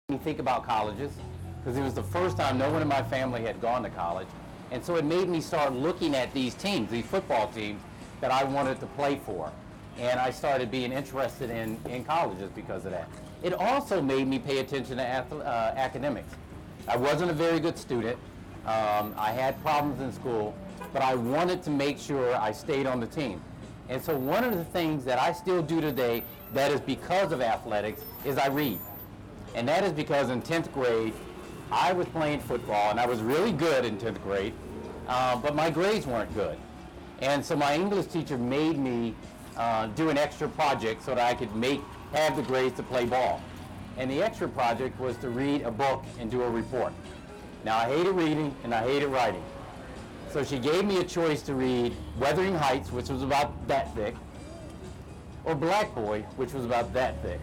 me think about colleges because it was the first time no one in my family had gone to college. And so it made me start looking at these teams, these football teams that I wanted to play for. And I started being interested in colleges because of that. It also made me pay attention to academics. I wasn't a very good student. I had problems in school, but I wanted to make sure I stayed on the team. And so one of the things that I still do today that is because of athletics is I read. And that is because in 10th grade, I was playing football, and I was really good in 10th grade, but my grades weren't good. And so my English teacher made me do an extra project so that I could have the grades to play ball. And the extra project was to read a book and do a report. Now, I hated reading, and I hated writing. So she gave me a choice to read Wuthering Heights, which was about that thick, or Black Boy, which was about that thick.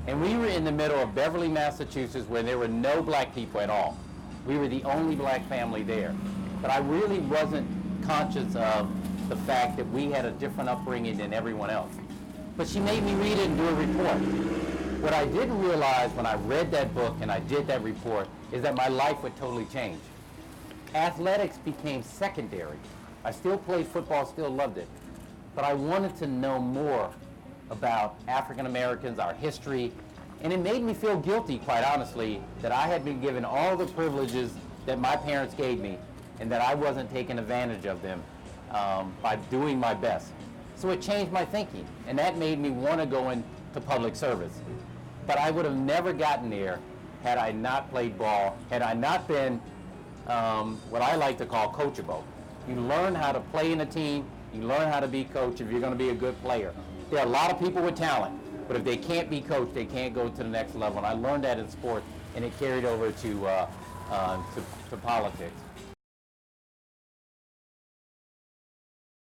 And we were in the middle of Beverly, Massachusetts, where there were no black people at all. We were the only black family there. But I really wasn't conscious of the fact that we had a different upbringing than everyone else. But she made me read it and do a report. What I didn't realize when I read that book and I did that report is that my life would totally change. Athletics became secondary. I still played football, still loved it. But I wanted to know more about African Americans, our history, and it made me feel guilty, quite honestly, that I had been given all the privileges that my parents gave me and that I wasn't taking advantage of them by doing my best. So it changed my thinking, and that made me want to go into public service. But I would have never gotten there had I not played ball, had I not been what I like to call coachable. You learn how to play in a team, you learn how to be coached if you're going to be a good player. There are a lot of people with talent, but if they can't be coached, they can't go to the next level. And I learned that in sports, and it carried over to politics.